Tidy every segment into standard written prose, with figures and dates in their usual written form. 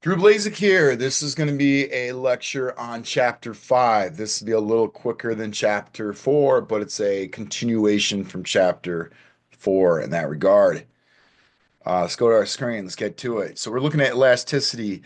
Drew Blazik here. This is going to be a lecture on chapter 5. This will be a little quicker than chapter 4, but it's a continuation from chapter 4 in that regard. Let's go to our screen. Let's get to it. So we're looking at elasticity.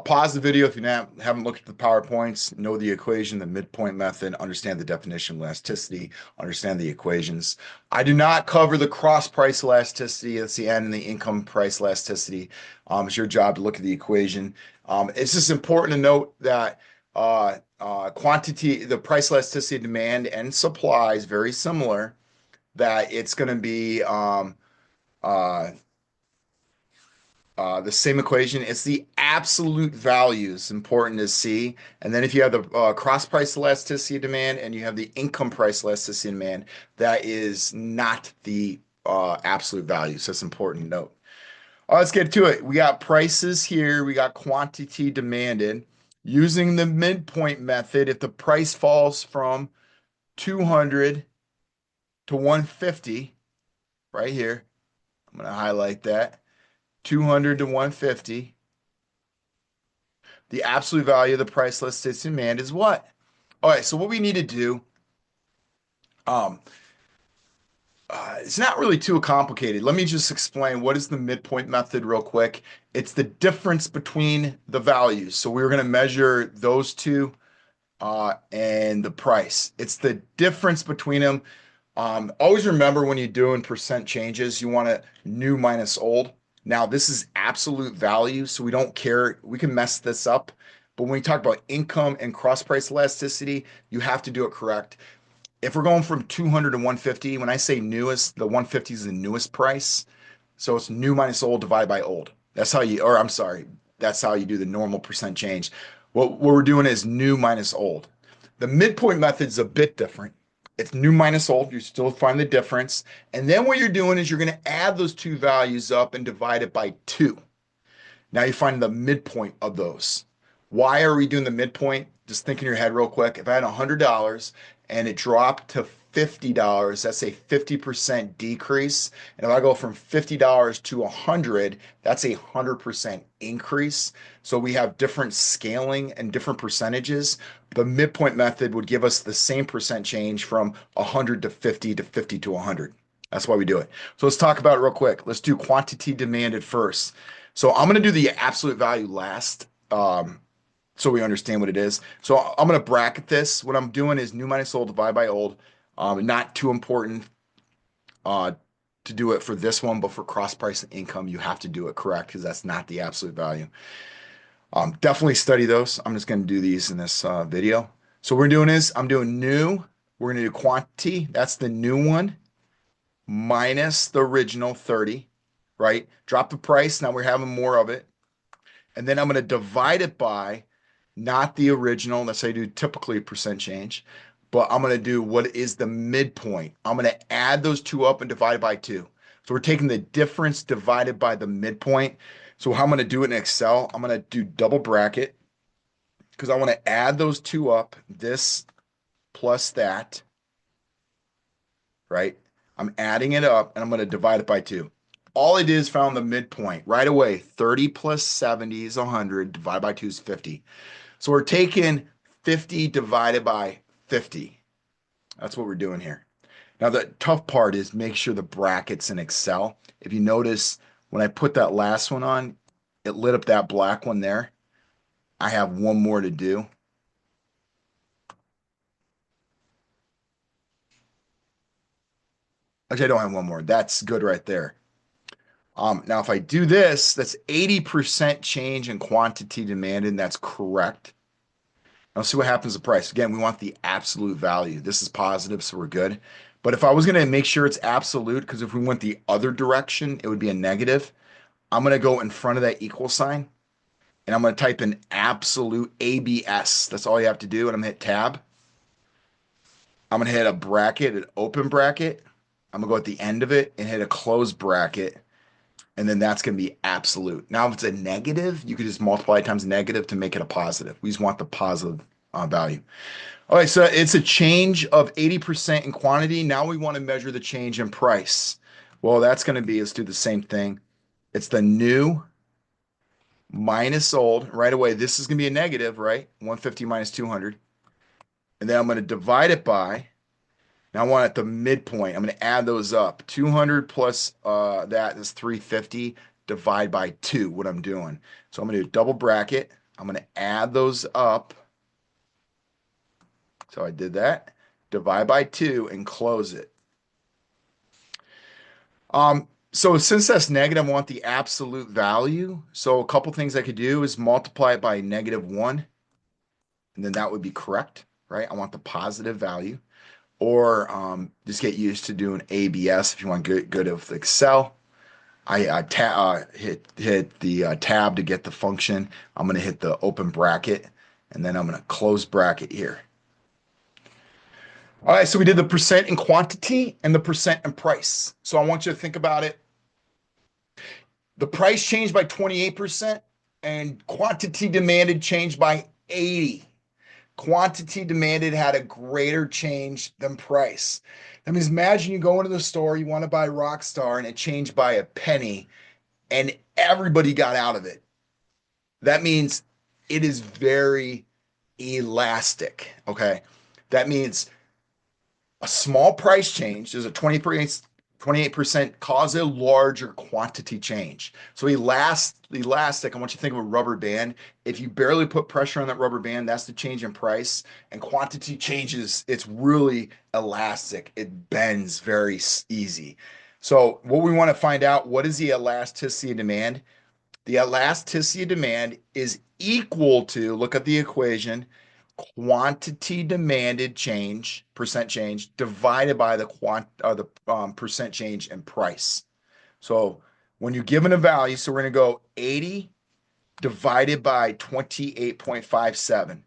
Pause the video if you haven't looked at the PowerPoints, know the equation, the midpoint method, understand the definition of elasticity, understand the equations. I do not cover the cross price elasticity. That's the end and the income price elasticity. It's your job to look at the equation. It's just important to note that the price elasticity of demand and supply is very similar, that it's going to be uh, the same equation. It's the absolute values important to see. And then if you have the cross price elasticity of demand and you have the income price elasticity of demand, that is not the absolute values. That's important to note. Let's get to it. We got prices here. We got quantity demanded. Using the midpoint method, if the price falls from 200 to 150, right here, I'm going to highlight that. 200 to 150. The absolute value of the price listed demand is what? All right, so what we need to do, um, it's not really too complicated. Let me just explain what is the midpoint method real quick. It's the difference between the values. So we're going to measure those two and the price. It's the difference between them. Always remember when you're doing percent changes, you want to new minus old. Now, this is absolute value, so we don't care. We can mess this up. But when we talk about income and cross price elasticity, you have to do it correct. If we're going from 200 to 150, when I say newest, the 150 is the newest price. So it's new minus old divided by old. That's how you, or I'm sorry, that's how you do the normal percent change. What we're doing is new minus old. The midpoint method is a bit different. It's new minus old. You still find the difference. And then what you're doing is you're going to add those two values up and divide it by 2. Now you find the midpoint of those. Why are we doing the midpoint? Just think in your head real quick. If I had $100 and it dropped to $50, that's a 50% decrease. And if I go from $50 to 100, that's a 100% increase. So we have different scaling and different percentages. The midpoint method would give us the same percent change from 100 to 50 to 50 to 100. That's why we do it. So let's talk about it real quick. Let's do quantity demanded first. So I'm going to do the absolute value last, so we understand what it is. So I'm going to bracket this. What I'm doing is new minus old divided by old. Not too important uh, to do it for this one, but for cross price and income, you have to do it correct because that's not the absolute value. Definitely study those. I'm just going to do these in this video. So what we're doing is I'm doing new. We're going to do quantity. That's the new one minus the original 30, right? Drop the price. Now we're having more of it. And then I'm going to divide it by not the original. That's how you do typically percent change. But I'm going to do what is the midpoint. I'm going to add those two up and divide it by 2. So we're taking the difference divided by the midpoint. So how I'm going to do it in Excel, I'm going to do double bracket because I want to add those two up, this plus that, right? I'm adding it up and I'm going to divide it by 2. All I did is found the midpoint right away. 30 plus 70 is 100. Divided by 2 is 50. So we're taking 50 divided by 50. That's what we're doing here. Now, the tough part is make sure the brackets in Excel. If you notice, when I put that last one on, it lit up that black one there. I have one more to do. Actually, I don't have one more. That's good right there. Now, if I do this, that's 80% change in quantity demanded, and that's correct. Now, see what happens to price. Again, we want the absolute value. This is positive, so we're good. But if I was going to make sure it's absolute, because if we went the other direction, it would be a negative. I'm going to go in front of that equal sign, and I'm going to type in absolute ABS. That's all you have to do, and I'm going to hit tab. I'm going to hit a bracket, an open bracket. I'm going to go at the end of it and hit a close bracket. And then that's going to be absolute. Now, if it's a negative, you could just multiply it times negative to make it a positive. We just want the positive value. All right, so it's a change of 80% in quantity. Now we want to measure the change in price. Well, that's going to be, let's do the same thing. It's the new minus old. Right away, this is going to be a negative, right? 150 minus 200. And then I'm going to divide it by, now I want at the midpoint. I'm going to add those up. 200 plus that is 350. Divide by 2, what I'm doing. So I'm going to do a double bracket. I'm going to add those up. So I did that. Divide by 2 and close it. So since that's negative, I want the absolute value. So a couple things I could do is multiply it by -1, and then that would be correct, right? I want the positive value. Or just get used to doing ABS if you want good of Excel. Hit the tab to get the function. I'm going to hit the open bracket, and then I'm going to close bracket here. All right, so we did the percent in quantity and the percent in price. So I want you to think about it. The price changed by 28% and quantity demanded changed by 80. Quantity demanded had a greater change than price. That means imagine you go into the store, you want to buy Rockstar and it changed by a penny and everybody got out of it. That means it is very elastic. Okay. That means a small price change, there's a 28% cause a larger quantity change. So elastic, I want you to think of a rubber band. If you barely put pressure on that rubber band, that's the change in price. And quantity changes, it's really elastic. It bends very easy. So what we want to find out, what is the elasticity of demand? The elasticity of demand is equal to, look at the equation, quantity demanded change, percent change, divided by the percent change in price. So when you're given a value, so we're going to go 80 divided by 28.57.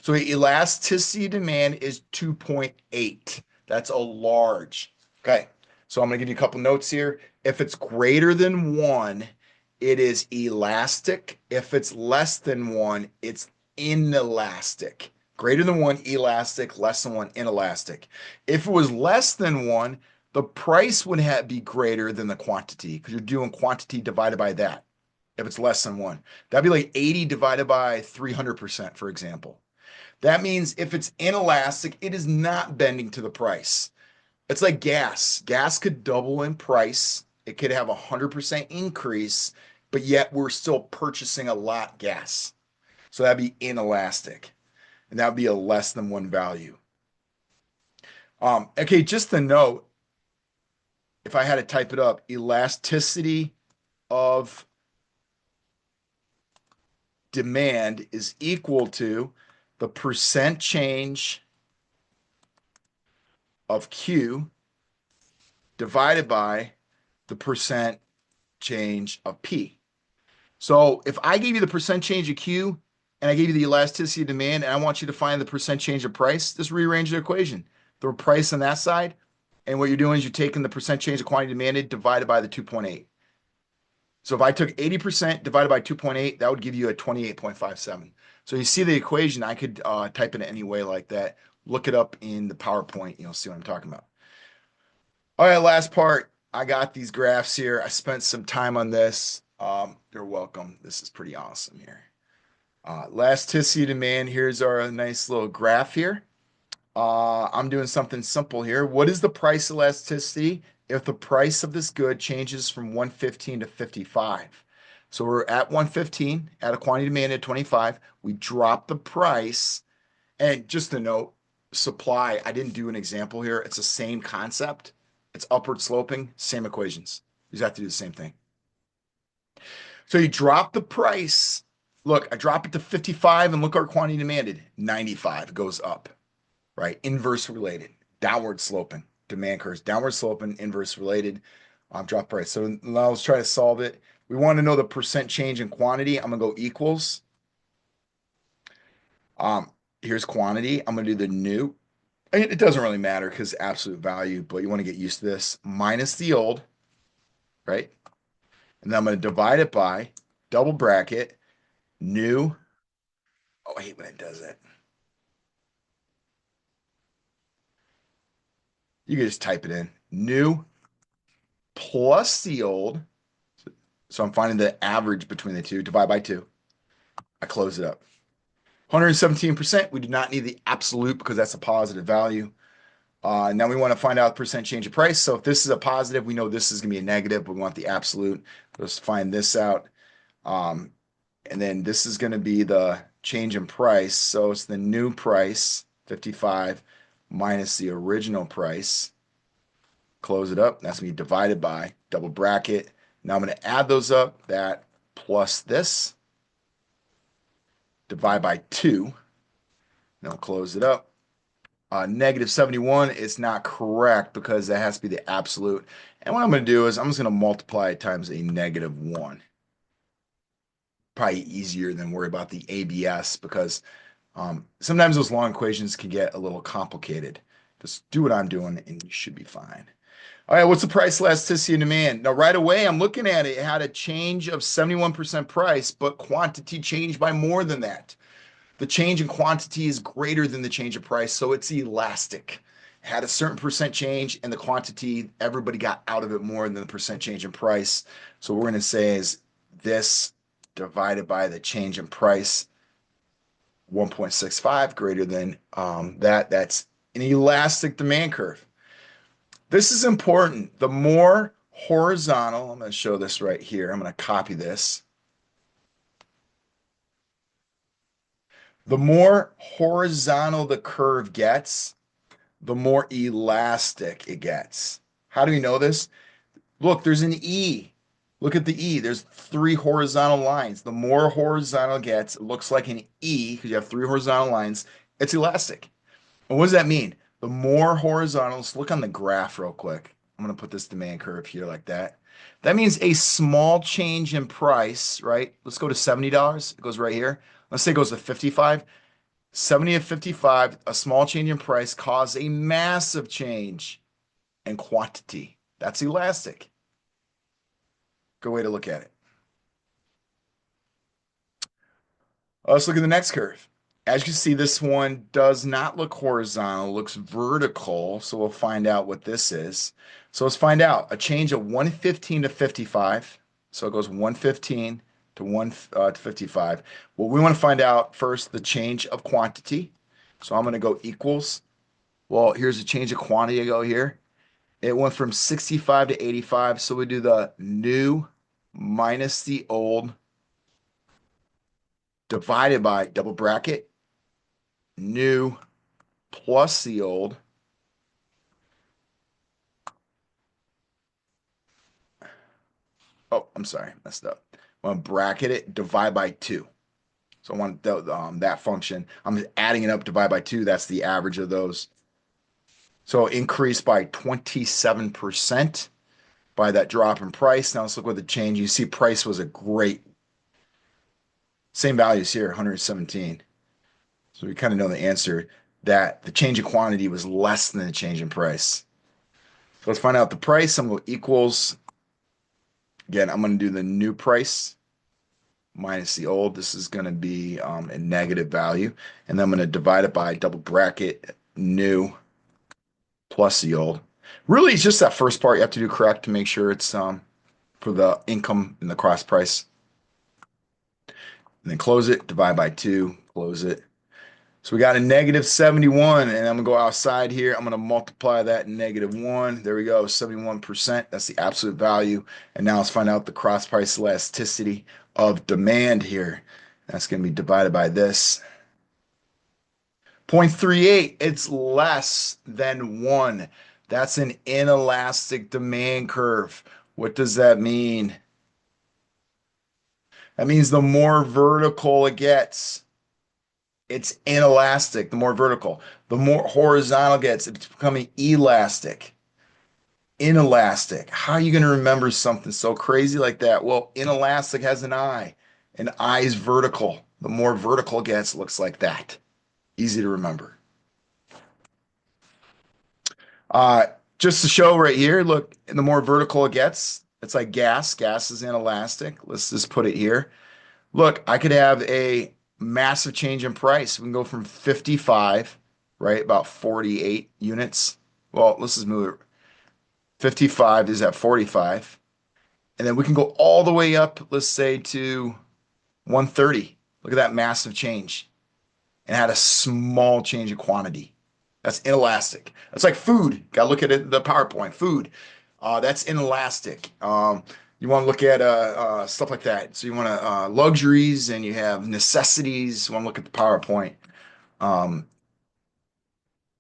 So elasticity demand is 2.8. That's a large. Okay. So I'm going to give you a couple notes here. If it's greater than 1, it is elastic. If it's less than 1, it's inelastic. Greater than 1, elastic, less than 1, inelastic. If it was less than 1, the price would be greater than the quantity because you're doing quantity divided by that. If it's less than 1, that'd be like 80 divided by 300%, for example. That means if it's inelastic, it is not bending to the price. It's like gas. Gas could double in price. It could have a 100% increase, but yet we're still purchasing a lot gas. So that'd be inelastic. And that would be a less than 1 value. Okay, just the note, if I had to type it up, elasticity of demand is equal to the percent change of Q divided by the percent change of P. So if I gave you the percent change of Q and I gave you the elasticity of demand and I want you to find the percent change of price, just rearrange the equation. The price on that side, and what you're doing is you're taking the percent change of quantity demanded divided by the 2.8. So if I took 80% divided by 2.8, that would give you a 28.57. So you see the equation, I could type it any way like that. Look it up in the PowerPoint, you'll see what I'm talking about. All right, last part. I got these graphs here. I spent some time on this. You're welcome. This is pretty awesome here. Elasticity demand, here's our nice little graph here. I'm doing something simple here. What is the price elasticity if the price of this good changes from 115 to 55? So we're at 115 at a quantity demand at 25. We drop the price. And just a note, supply, I didn't do an example here. It's the same concept. It's upward sloping, same equations. You just have to do the same thing. So you drop the price. Look, I drop it to 55 and look our quantity demanded. 95 goes up, right? Inverse related, downward sloping. Demand curves, downward sloping, inverse related. Drop price. So now let's try to solve it. We want to know the percent change in quantity. I'm going to go equals. Here's quantity. I'm going to do the new. It doesn't really matter because absolute value, but you want to get used to this. Minus the old, right? And then I'm going to divide it by double bracket, new. Oh, I hate when it does that. You can just type it in. New plus the old. So I'm finding the average between the two. Divide by 2. I close it up. 117%, we do not need the absolute because that's a positive value. Now we want to find out percent change of price. So if this is a positive, we know this is going to be a negative, but we want the absolute. Let's find this out. Um, and then this is going to be the change in price. So it's the new price, 55, minus the original price. Close it up. That's going to be divided by, double bracket. Now I'm going to add those up. That plus this, divide by 2. Now close it up. Negative 71 is not correct because that has to be the absolute. And what I'm going to do is I'm just going to multiply it times a negative 1. Probably easier than worry about the ABS because sometimes those long equations can get a little complicated. Just do what I'm doing and you should be fine. All right, what's the price elasticity and demand? Now, right away, I'm looking at it. It had a change of 71% price, but quantity changed by more than that. The change in quantity is greater than the change of price, so it's elastic. It had a certain percent change, and the quantity, everybody got out of it more than the percent change in price. So what we're going to say is this divided by the change in price, 1.65 greater than that. That's an elastic demand curve. This is important. The more horizontal, I'm going to show this right here. I'm going to copy this. The more horizontal the curve gets, the more elastic it gets. How do we know this? Look, there's an E. Look at the E. There's 3 horizontal lines. The more horizontal it gets, it looks like an E because you have 3 horizontal lines. It's elastic. And what does that mean? The more horizontals, look on the graph real quick. I'm going to put this demand curve here like that. That means a small change in price, right? Let's go to $70. It goes right here. Let's say it goes to 55. 70 to 55, a small change in price caused a massive change in quantity. That's elastic. Good way to look at it. Let's look at the next curve. As you can see, this one does not look horizontal, it looks vertical. So we'll find out what this is. So let's find out a change of 115 to 55. So it goes 115 to 55. Well, we want to find out first the change of quantity. So I'm going to go equals. Well, here's the change of quantity. I go here. It went from 65 to 85. So we do the new minus the old divided by double bracket, new plus the old. Oh, I'm sorry, messed up. I want to bracket it, divide by 2. So I want that function. I'm adding it up, divide by 2. That's the average of those. So increase by 27% by that drop in price. Now let's look what the change. You see price was a great, same values here, 117. So we kind of know the answer that the change in quantity was less than the change in price. So let's find out the price. I'm going to go equals. Again, I'm going to do the new price minus the old. This is going to be a negative value. And then I'm going to divide it by double bracket new plus the old. Really, it's just that first part you have to do correct to make sure it's for the income and the cross price. And then close it, divide by 2, close it. So we got a negative 71, and I'm going to go outside here. I'm going to multiply that negative 1. There we go, 71%. That's the absolute value. And now let's find out the cross price elasticity of demand here. That's going to be divided by this. 0.38, it's less than 1. That's an inelastic demand curve. What does that mean? That means the more vertical it gets, it's inelastic, the more vertical. The more horizontal it gets, it's becoming elastic. Inelastic. How are you going to remember something so crazy like that? Well, inelastic has an I. An I is vertical. The more vertical it gets, it looks like that. Easy to remember. Uh, just to show right here, look, the more vertical it gets, it's like gas. Gas is inelastic. Let's just put it here. Look, I could have a massive change in price. We can go from 55, right, about 48 units. Well, let's just move it. 55 is at 45. And then we can go all the way up, let's say, to 130. Look at that massive change and had a small change in quantity. That's inelastic. That's like food. Got to look at it, the PowerPoint. Food. That's inelastic. You want to look at stuff like that. So you want to luxuries and you have necessities. You want to look at the PowerPoint, um,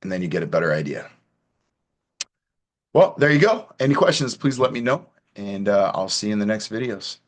and then you get a better idea. Well, there you go. Any questions, please let me know, and I'll see you in the next videos.